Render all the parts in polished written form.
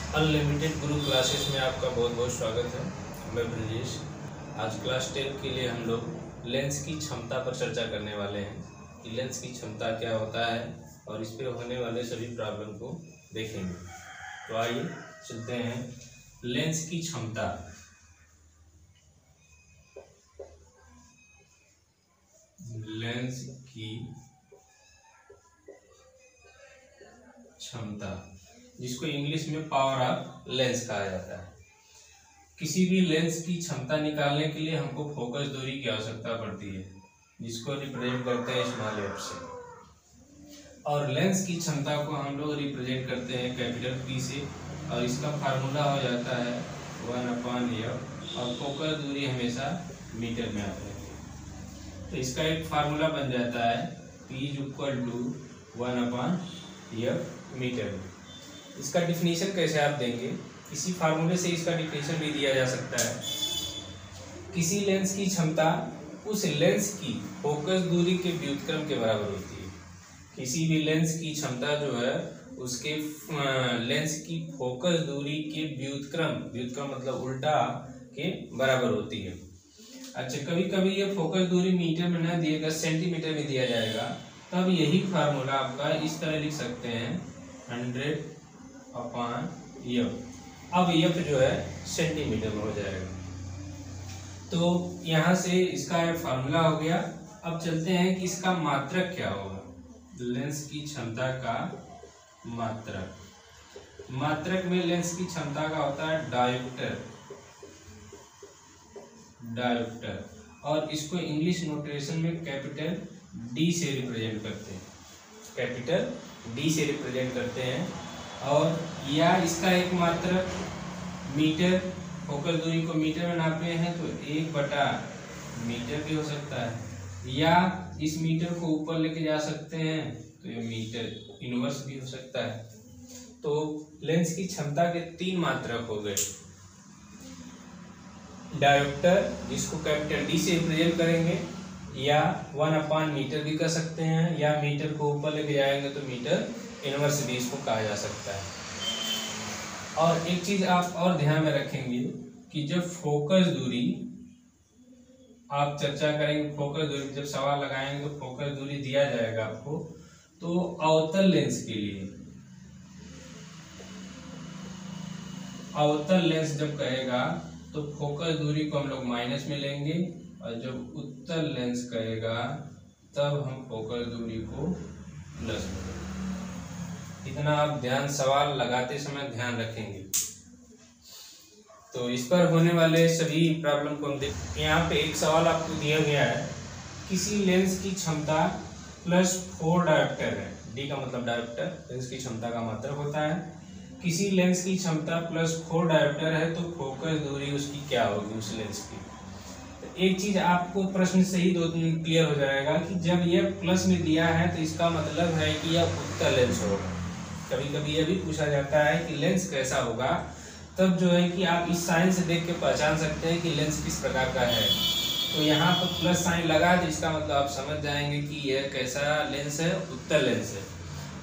Unlimited गुरु classes में आपका बहुत बहुत स्वागत है। मैं ब्रजेश। आज क्लास 10 के लिए हम लोग लेंस की क्षमता पर चर्चा करने वाले हैं कि लेंस की क्षमता क्या होता है और इस पर होने वाले सभी प्रॉब्लम को देखेंगे। तो आइए चलते हैं। लेंस की क्षमता। लेंस की क्षमता, जिसको इंग्लिश में पावर ऑफ लेंस कहा जाता है। किसी भी लेंस की क्षमता निकालने के लिए हमको फोकस दूरी की आवश्यकता पड़ती है, जिसको रिप्रेजेंट करते हैं स्मॉल एफ से। और लेंस की क्षमता को हम लोग रिप्रेजेंट करते हैं कैपिटल पी से, और इसका फार्मूला हो जाता है 1/f, और फोकस दूरी हमेशा मीटर में आती है। तो इसका एक फार्मूला बन जाता है P = 1/f मीटर में। इसका डिफिनीशन कैसे आप देंगे? इसी फार्मूले से इसका डिफिनीशन भी दिया जा सकता है। किसी लेंस की क्षमता उस लेंस की फोकस दूरी के व्युत्क्रम के बराबर होती है। किसी भी लेंस की क्षमता जो है उसके लेंस की फोकस दूरी के व्युत्क्रम मतलब उल्टा के बराबर होती है। अच्छा, कभी कभी ये फोकस दूरी मीटर में न दिएगा, सेंटीमीटर में दिया जाएगा, तब यही फार्मूला आपका इस तरह लिख सकते हैं 100/f। अब f जो है सेंटीमीटर में हो जाएगा। तो यहाँ से इसका फार्मूला हो गया। अब चलते हैं कि इसका मात्रक क्या होगा। लेंस की क्षमता का मात्रक में लेंस की क्षमता का होता है डायोप्टर, और इसको इंग्लिश नोटेशन में कैपिटल D से रिप्रेजेंट करते हैं। और या इसका एक मात्रक मीटर, फोकस दूरी को मीटर में नापे हैं तो 1/मीटर भी हो सकता है, या इस मीटर को ऊपर लेके जा सकते हैं तो ये मीटर इनवर्स भी हो सकता है। तो लेंस की क्षमता के 3 मात्रक हो गए। डायोप्टर, जिसको कैपिटल D से रिप्रेजेंट करेंगे, या 1/मीटर भी कर सकते हैं, या मीटर को ऊपर लेके जाएंगे तो मीटर इनवर्स भी इसको कहा जा सकता है। और एक चीज आप और ध्यान में रखेंगे कि जब फोकस दूरी आप चर्चा करेंगे, फोकस दूरी जब सवाल लगाएंगे तो फोकस दूरी दिया जाएगा आपको। तो अवतल लेंस जब कहेगा तो फोकस दूरी को हम लोग माइनस में लेंगे, और जब उत्तल लेंस कहेगा तब हम फोकस दूरी को प्लस में लेंगे। इतना आप सवाल लगाते समय ध्यान रखेंगे। तो इस पर होने वाले सभी प्रॉब्लम को हम देखें। यहाँ पे एक सवाल आपको दिया गया है, किसी लेंस की क्षमता +4 डायोप्टर है। D का मतलब डायोप्टर, लेंस की क्षमता का मात्रक होता है। किसी लेंस की क्षमता +4 डायोप्टर है तो फोकस दूरी उसकी क्या होगी, उस लेंस की। तो एक चीज आपको प्रश्न से ही क्लियर हो जाएगा कि जब यह प्लस में दिया है तो इसका मतलब है कि यह उत्तल लेंस होगा। कभी कभी यह भी पूछा जाता है कि लेंस कैसा होगा, तब जो है कि आप इस साइन से देख के पहचान सकते हैं कि लेंस किस प्रकार का है। तो यहाँ पर प्लस साइन लगा तो इसका मतलब आप समझ जाएंगे कि यह कैसा लेंस है, उत्तल लेंस है।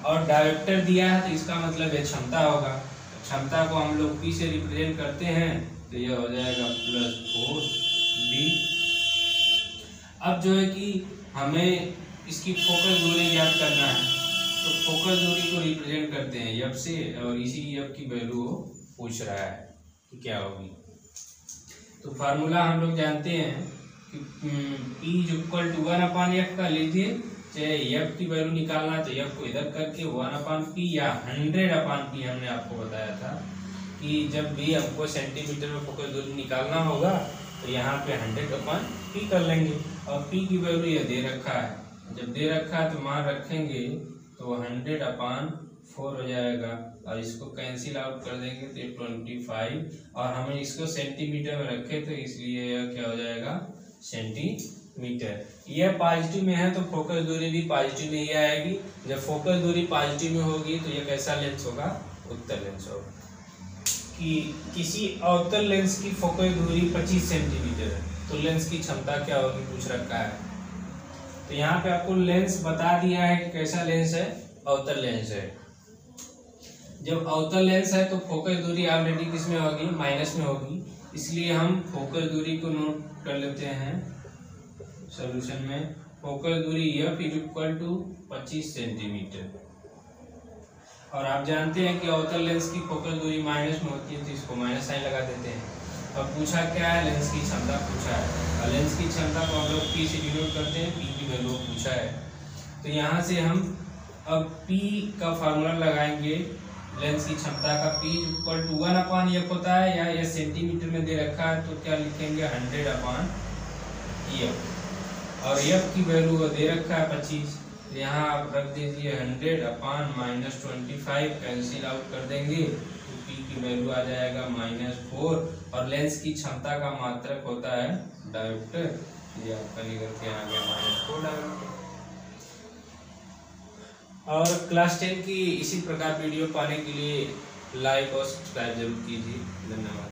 और डायोप्टर दिया है तो इसका मतलब यह क्षमता होगा। क्षमता को हम लोग P से रिप्रेजेंट करते हैं तो यह हो जाएगा +4D। अब जो है कि हमें इसकी फोकस दूरी ज्ञात करना है, तो फोकस दूरी को रिप्रेजेंट करते हैं f से, और इसी f की वैल्यू पूछ रहा है कि क्या होगी। तो फार्मूला हम लोग जानते हैं कि P = 1/f का लीजिए, चाहे f की वैल्यू निकालना तो f को इधर करके 1/p या 100/p हमने आपको बताया था कि जब भी हमको सेंटीमीटर में फोकस दूरी निकालना होगा तो यहाँ पे 100/p कर लेंगे, और p की वैल्यू ये दे रखा है। जब दे रखा है तो मान रखेंगे तो 100/4 हो जाएगा, और इसको कैंसिल आउट कर देंगे तो 25, और हमें इसको सेंटीमीटर में रखे तो इसलिए यह क्या हो जाएगा, सेंटीमीटर। यह पॉजिटिव में है तो फोकस दूरी भी पॉजिटिव में ही आएगी। जब फोकस दूरी पॉजिटिव में होगी तो यह कैसा लेंस होगा, उत्तल लेंस होगा। कि किसी अवतल लेंस की फोकस दूरी 25 सेंटीमीटर है तो लेंस की क्षमता क्या होगी पूछ रखा है। तो यहाँ पे आपको लेंस बता दिया है कि कैसा लेंस है, अवतल लेंस है। जब अवतल लेंस है तो फोकस दूरी ऑलरेडी किस में होगी, माइनस में होगी, इसलिए हम फोकस दूरी को नोट कर लेते हैं सॉल्यूशन में। फोकस दूरी F = 25 सेंटीमीटर। और आप जानते हैं कि अवतल लेंस की फोकस दूरी माइनस में होती है, तो इसको माइनस साइन लगा देते हैं। अब पूछा क्या है, लेंस की क्षमता पूछा है, और लेंस की क्षमता को हम लोग P से डिनोट करते हैं, P की वैल्यू पूछा है। तो यहाँ से हम अब P का फार्मूला लगाएंगे लेंस की क्षमता का। P = 1/F होता है, या यह सेंटीमीटर में दे रखा है तो क्या लिखेंगे 100/F, और F की वैल्यू दे रखा है 25, यहाँ आप रख दीजिए 100/-25 कैंसिल आउट कर देंगे तो P की वैल्यू आ जाएगा -4, और लेंस की क्षमता का मात्रक होता है डायोप्टर। ये आपका निकल के आ गया -4 डायोप्टर। और क्लास 10 की इसी प्रकार वीडियो पाने के लिए लाइक और सब्सक्राइब जरूर कीजिए। धन्यवाद।